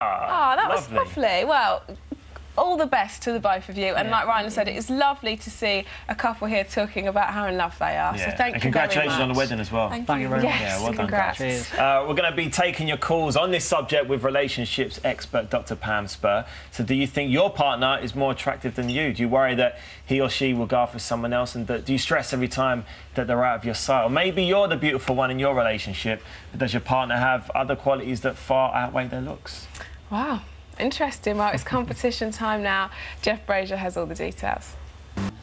Oh, that was lovely. Well, all the best to the both of you. And like Ryan said, it is lovely to see a couple here talking about how in love they are. So thank you congratulations very much. on the wedding as well. Thank you very much. Yes, well congrats. done, guys. We're going to be taking your calls on this subject with relationships expert Dr. Pam Spur. So do you think your partner is more attractive than you? Do you worry that he or she will go off with someone else? And do you stress every time that they're out of your sight? Or maybe you're the beautiful one in your relationship, but does your partner have other qualities that far outweigh their looks? Wow. Interesting. Well, it's competition time now. Jeff Brazier has all the details.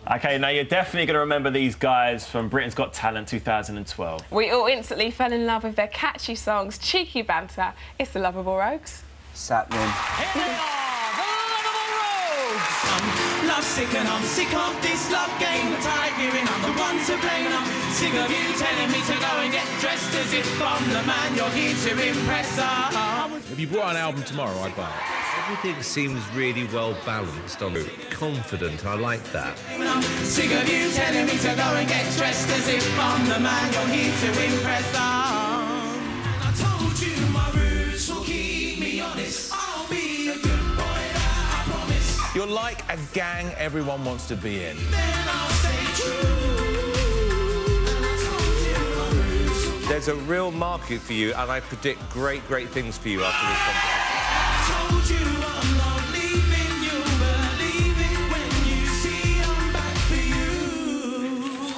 OK, now you're definitely going to remember these guys from Britain's Got Talent 2012. We all instantly fell in love with their catchy songs, cheeky banter. It's the Lovable Rogues. Sapling. Here they are, the Lovable Rogues. I'm love sick and I'm sick of this love game. I'm tired hearing I'm the one to blame. And I'm sick of you telling me to go and get dressed as if I'm the man you're here to impress. If you brought an album tomorrow, I'd buy it. Everything seems really well balanced. I'm confident. I like that. I'm sick of you telling me to go and get dressed as if I'm the man you're here to impress. I told you my roots will keep me honest. I'll be a good boy, I promise. You're like a gang everyone wants to be in. Then I'll stay true. There's a real market for you, and I predict great things for you after this competition. I told you I'm not leaving you, believe it when you see I'm back for you.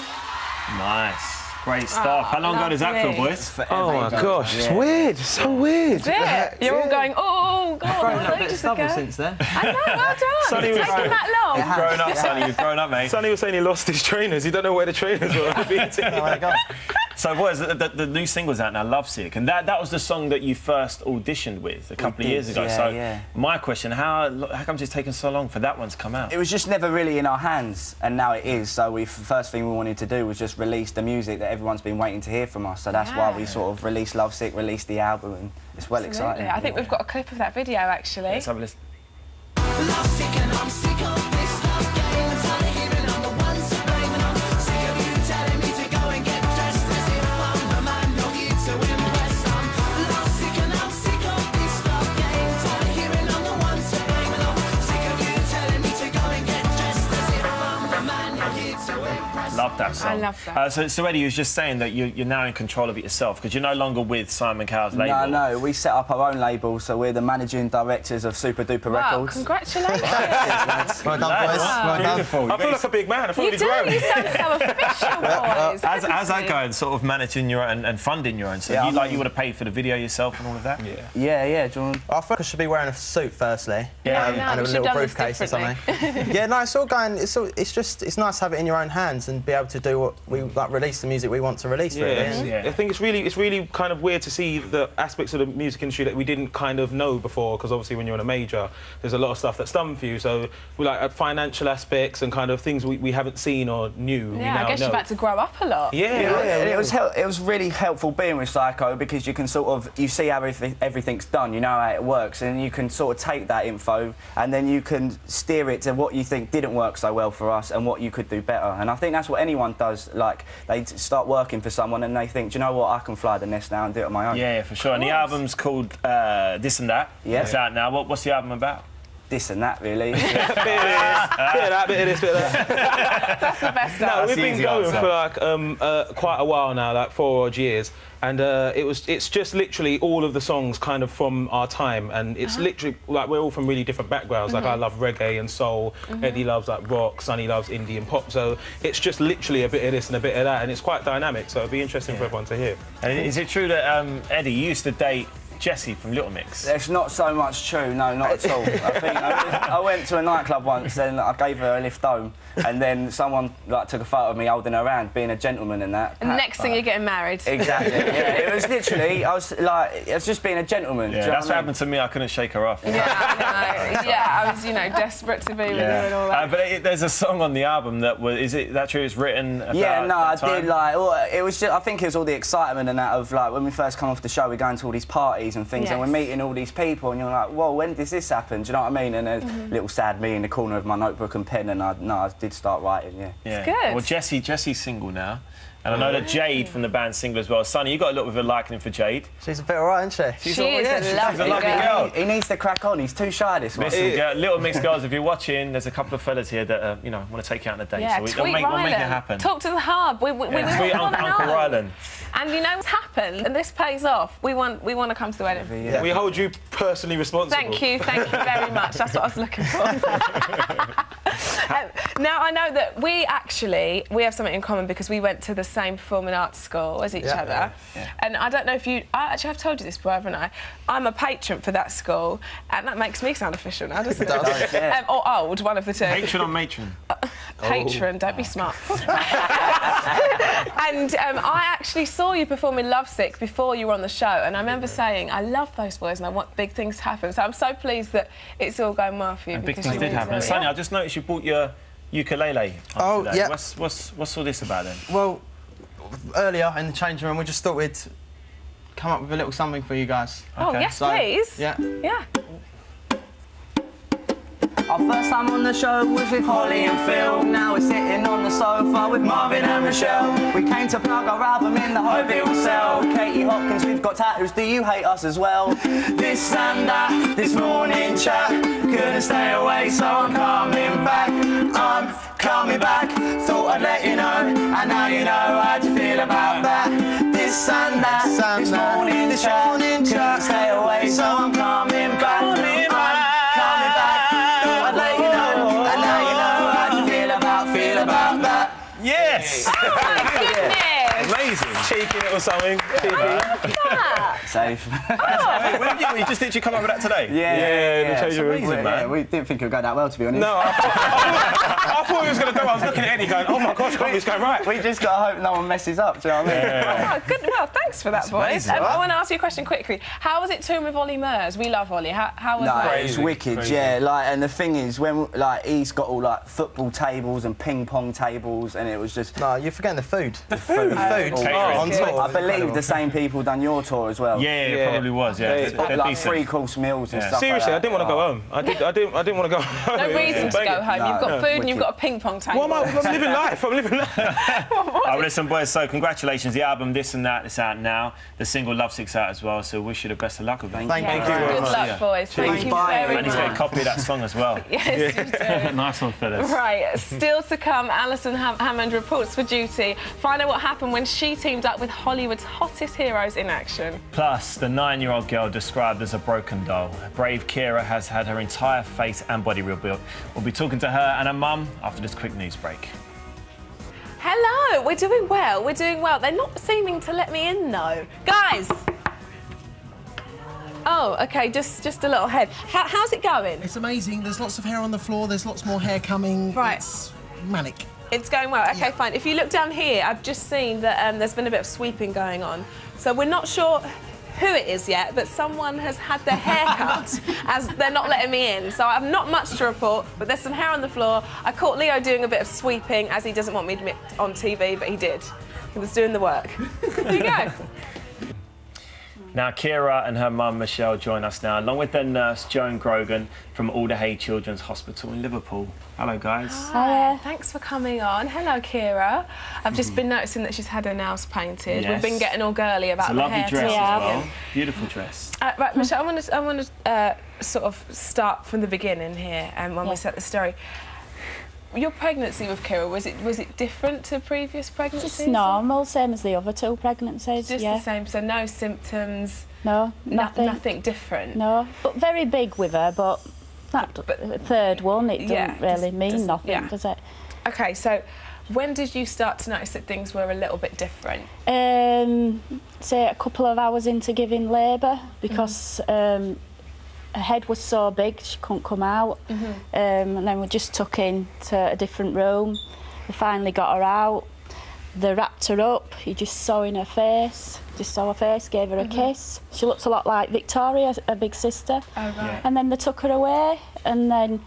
Nice. Great stuff. How long ago does that feel, boys? Oh my gosh, it's weird. It's so weird. Is it? You're all going, oh, God. I've grown up a bit of stubble since then. I know, well done. Sonny It's was taken that long. You've grown up, Sonny. You've grown up, mate. Sonny was saying he lost his trainers. He don't know where the trainers were. So, boys, the new single's out now, Lovesick, and that was the song that you first auditioned with a couple of years ago. My question, how come it's taken so long for that one to come out? It was just never really in our hands, and now it is. So the first thing we wanted to do was just release the music that everyone's been waiting to hear from us. So that's why we sort of released Lovesick, released the album, and it's well exciting. I think we've got a clip of that video, actually. Let's have a listen. Lovesick and I'm sick of this love game. I'm tired of hearing I'm the one to blame. And I'm sick of you telling me to go and get dressed as if I'm the man you're here to impress. I'm lovesick and I'm sick of this love game. I'm tired of hearing I'm the one to blame. And I'm sick of you telling me to go and get dressed as if I'm the man you're here to impress. Love that song. I love that. So Eddie was just saying that you're now in control of it yourself because you're no longer with Simon Cowell's label. No, we set up our own label, so we're the managing directors of Super Duper Records. Congratulations. Well done, boys. Well done. Beautiful. I feel like a big man. I feel You do, you sound so official, boys. How's that going, sort of managing your own and funding your own? So you would have paid for the video yourself and all of that? Yeah, John. I think I should be wearing a suit firstly, Yeah, and a little briefcase or something. Yeah, no, it's all going. It's nice to have it in your own hands and be able to do what we release the music we want to release. I think it's really kind of weird to see the aspects of the music industry that we didn't kind of know before, because obviously when you're in a major, there's a lot of stuff that's done for you. So we like financial aspects and kind of things we haven't seen or knew. Yeah, I guess you've had to grow up a lot. It was really helpful being with Psycho because you can sort of you see how everything's done, you know how it works, and you can sort of take that info and then you can steer it to what you think didn't work so well for us and what you could do better. And I think that's what anyone does. Like they start working for someone and they think, do you know what, I can fly the nest now and do it on my own. Yeah, for sure. And the album's called This and That. Yeah. It's out now. What's the album about? This and that, really. Bit of that, bit of this, bit of that. That's the best. No, we've been going for like quite a while now, like 4 odd years, and it's just literally all of the songs kind of from our time, and it's literally like we're all from really different backgrounds. Like I love reggae and soul, Eddie loves like rock, Sonny loves indie and pop. So it's just literally a bit of this and a bit of that, and it's quite dynamic. So it'll be interesting for everyone to hear. And is it true that Eddie used to date Jessie from Little Mix? It's not so much true, no, not at all. I think I went to a nightclub once and I gave her a lift home, and then someone like took a photo of me holding her hand, being a gentleman and that. And next thing you're getting married. Exactly. Yeah, it was literally I was just being a gentleman. Yeah, that's what happened to me. I couldn't shake her off. Yeah, I know. Yeah, I was, desperate to be with her and all that. But there's a song on the album that was. Is it that true? It's written about I did like. It was just. I think it was all the excitement and that of like when we first come off the show, we're going to all these parties and things, and we're meeting all these people, and you're like, whoa, when does this happen? Do you know what I mean? And there's little sad me in the corner of my notebook and pen, and I did start writing. Yeah. It's good. Well, Jessie's single now. And I know that Jade from the band single as well. Sonny, you got a little bit of a liking for Jade. She's a bit alright, isn't she? She is a lovely girl. He needs to crack on. He's too shy, this one. Listen, little mixed girls, if you're watching, there's a couple of fellas here that you know, want to take you out on a date. Yeah, so we'll tweet make it Rylan. happen. Talk to the hub. We Tweet want to Uncle know. Rylan. And you know what's happened, and this pays off. We want to come to the wedding. We hold you personally responsible. Thank you very much. That's what I was looking for. Now I know that we have something in common because we went to the same performing arts school as each other. Yeah. And I don't know if I actually have told you this before, haven't I? I'm a patron for that school, and that makes me sound official now, doesn't it? Yeah. Or old, one of the two. Patron or matron? Patron, don't be smart. And I actually saw you perform in Lovesick before you were on the show, and I remember saying, I love those boys and I want big things to happen. So I'm so pleased that it's all going well for you. And big because things you did really happen. do. And Sonny, I just noticed you bought your ukulele on today. yeah. What's all this about then? Well, earlier in the changing room, we just thought we'd come up with a little something for you guys. Oh, Okay. yes, So, please. Yeah. Yeah. Our first time on the show was with Holly and Phil. Now we're sitting on the sofa with Marvin and Rochelle. We came to plug our album in the hope it will sell. Katie Hopkins, we've got tattoos. Do you hate us as well? This and that, this morning chat. Couldn't stay away, so I'm coming back. I'm coming back. Thought I'd let you know, and now you know how to feel about that. This and that, this morning chat. Couldn't stay away, so I'm coming back. I'm coming back. Thought I'd let you know, and now you know how to feel about that. Yes! Oh, my goodness. Amazing. Cheeky little something. Safe. Hey, when did you just literally come up with that today? Yeah, the change room. amazing, man. Yeah, we didn't think it would go that well, to be honest. No, I thought he was going to go. I was looking at Eddie going, oh my gosh, it's going right. We just got to hope no one messes up, do you know what I mean? Oh, good. Well, thanks for that, boys. amazing. I want to ask you a question quickly. How was it touring with Ollie Murs? We love Ollie. How was No, that? it's wicked, crazy. yeah. Like, and the thing is, when he's got all like football tables and ping pong tables, and it was just. No, you're forgetting the food. The food. On tour. I believe the same people done your tour as well. Yeah, it probably was, yeah. Yeah. They're Like decent. 3-course meals and stuff. Seriously, I like that. didn't want to go home. I didn't want to go home. No reason to go home. No, You've got food and you've wicked. got a ping pong table. Well, I'm living life. I'm living life. Oh, listen, boys, so congratulations. The album This and That is out now. The single Lovesick's out as well, so wish you the best of luck with it. Thank you. Good luck, boys. Thank you very I need to get a much. copy of that song as well. Yes, you do. Nice one, fellas. Right, still to come, Alison Hammond reports for duty. Find out what happened when she teamed up with Hollywood's hottest heroes in action. Plus, the 9-year-old girl described as a broken doll. Brave Kira has had her entire face and body rebuilt. We'll be talking to her and her mum after this quick news break. Hello, we're doing well, we're doing well. They're not seeming to let me in, though. Guys! Oh, OK, just a little head. How's it going? It's amazing. There's lots of hair on the floor. There's lots more hair coming. Right. It's manic. It's going well. OK, Yeah. fine. If you look down here, I've just seen that there's been a bit of sweeping going on. So we're not sure who it is yet, but someone has had their hair cut as they're not letting me in. So I've not much to report, but there's some hair on the floor. I caught Leo doing a bit of sweeping, as he doesn't want me to admit on TV, but he did. He was doing the work. There you go. Now, Kira and her mum, Michelle, join us now, along with their nurse, Joan Grogan, from Alder Hey Children's Hospital in Liverpool. Hello, guys. Hi. Thanks for coming on. Hello, Kira. I've just been noticing that she's had her nails painted. Yes. We've been getting all girly about It's a the lovely hair. dress too. as well. Beautiful dress. Right, Michelle, I want to sort of start from the beginning here, when we set the story. Your pregnancy with Kira, was it different to previous pregnancies? Just normal, same as the other two pregnancies. Just yeah. the same, so no symptoms. No, nothing. Nothing different. No, but very big with her. But that third one, it doesn't really mean nothing, does it? Okay, so when did you start to notice that things were a little bit different? Say a couple of hours into giving labour, because her head was so big she couldn't come out. And then we just took in to a different room. They finally got her out. They wrapped her up. You just saw in her face. Just saw her face, gave her a kiss. She looks a lot like Victoria, her big sister. Oh, right. And then they took her away. And then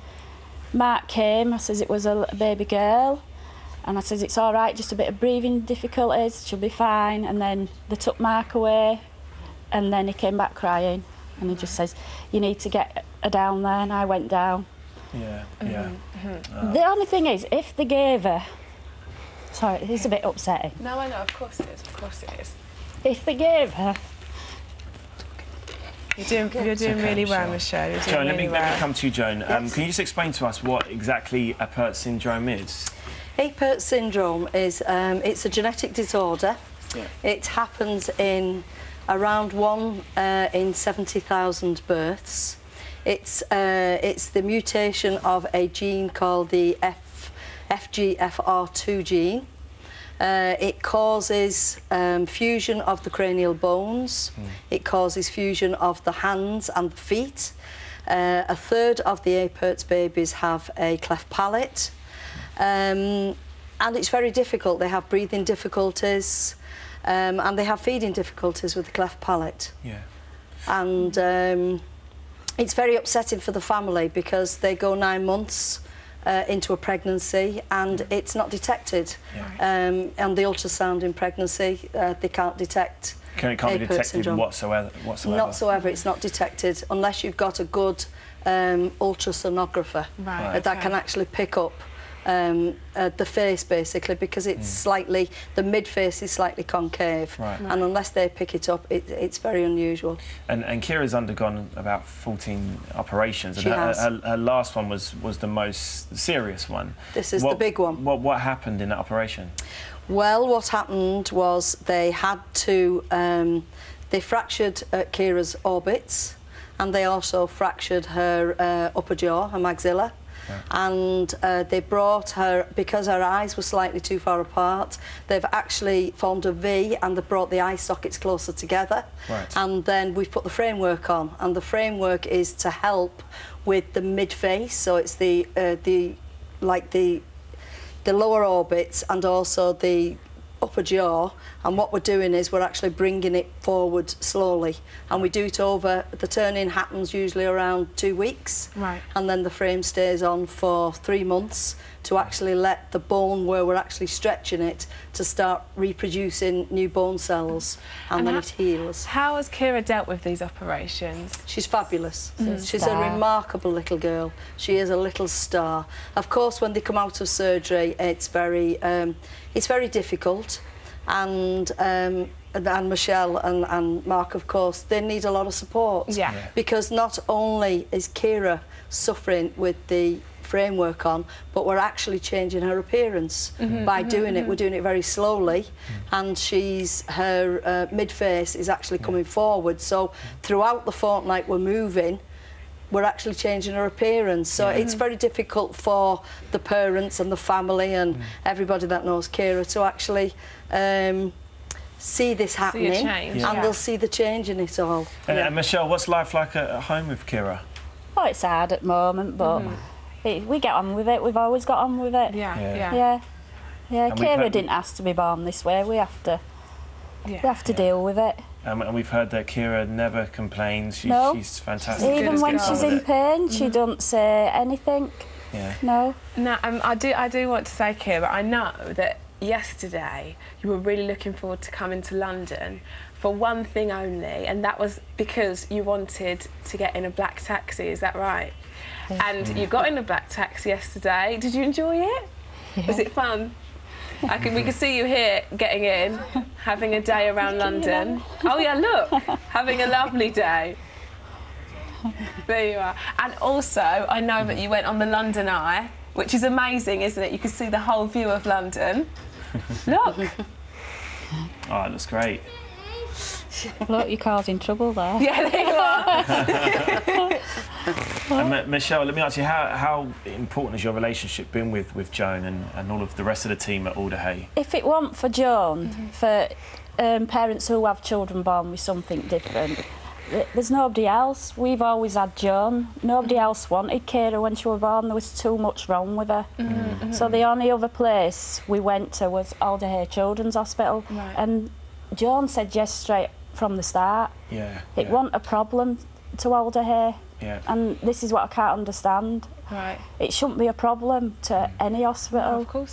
Mark came. I says it was a baby girl. And I says, it's all right, just a bit of breathing difficulties. She'll be fine. And then they took Mark away. And then he came back crying. And he just says, you need to get her down there. And I went down. Yeah, yeah. The only thing is, if they gave her Sorry, it is a bit upsetting. No, I know, of course it is, of course it is. If they gave her... You're doing really well, Michelle. You're doing Joan, really well. let me come to you, Joan. Yes. Can you just explain to us what exactly Apert syndrome is? Apert syndrome is it's a genetic disorder. Yeah. It happens in around 1 in 70,000 births. It's the mutation of a gene called the FGFR2 gene. It causes fusion of the cranial bones. It causes fusion of the hands and the feet. A third of the Apert's babies have a cleft palate. And it's very difficult. They have breathing difficulties and they have feeding difficulties with the cleft palate. Yeah. And it's very upsetting for the family because they go 9 months into a pregnancy and it's not detected. Yeah. And the ultrasound in pregnancy, they can't detect Can it can't be Apert detected syndrome. whatsoever? Whatsoever, it's not detected unless you've got a good ultrasonographer Right, that can actually pick up the face basically, because it's slightly, the mid-face is slightly concave, Right. and unless they pick it up, it's very unusual. And Kira's undergone about 14 operations. She and has. Her last one was the most serious one. This is the big one. What happened in that operation? Well, what happened was they had to, they fractured Kira's orbits, and they also fractured her upper jaw, her maxilla. Right. And they brought her, because her eyes were slightly too far apart, they've actually formed a V and they brought the eye sockets closer together. Right. And then we've put the framework on, and the framework is to help with the mid-face, so it's the lower orbits and also the upper jaw, and what we're doing is we're actually bringing it forward slowly, and we do it over, the turn-in happens usually around 2 weeks, right, and then the frame stays on for 3 months to actually let the bone, where we're actually stretching it, to start reproducing new bone cells, and then it heals. How has Kira dealt with these operations? She's fabulous. She's a remarkable little girl. She is a little star. Of course, when they come out of surgery, it's very difficult, and Michelle and Mark, of course, they need a lot of support. Yeah. Because not only is Kira suffering with the framework on, but we're actually changing her appearance by doing it. We're doing it very slowly, and her mid-face is actually coming forward. So throughout the fortnight we're moving, we're actually changing her appearance. So it's very difficult for the parents and the family and everybody that knows Kira to actually see this happening, and they'll see the change in it all. And Michelle, what's life like at home with Kira? Oh, it's hard at the moment, but we get on with it. We've always got on with it. Yeah. Kira didn't ask to be born this way. We have to deal with it. And we've heard that Kira never complains. She's fantastic. Even when she's in pain, she doesn't say anything. Yeah. No. No, I do want to say, Kira, I know that yesterday you were really looking forward to coming to London for one thing only, and that was because you wanted to get in a black taxi. Is that right? And you got in a black taxi yesterday. Did you enjoy it? Yeah. Was it fun? We could see you here getting in, having a day around London. Oh yeah, look, having a lovely day. There you are. And also, I know that you went on the London Eye, which is amazing, isn't it? You can see the whole view of London. Look. Oh, it looks great. Look, you're causing trouble there. Yeah, there you are. And Michelle, let me ask you, how important has your relationship been with Joan and all of the rest of the team at Alderhay? If it weren't for Joan, for parents who have children born with something different, there's nobody else. We've always had Joan. Nobody else wanted Kira when she was born. There was too much wrong with her. So the only other place we went to was Alderhay Children's Hospital. Right. And Joan said yes straight from the start. Yeah. It wasn't a problem to Alderhay. Yeah. And this is what I can't understand. Right. It shouldn't be a problem to any hospital. Of course.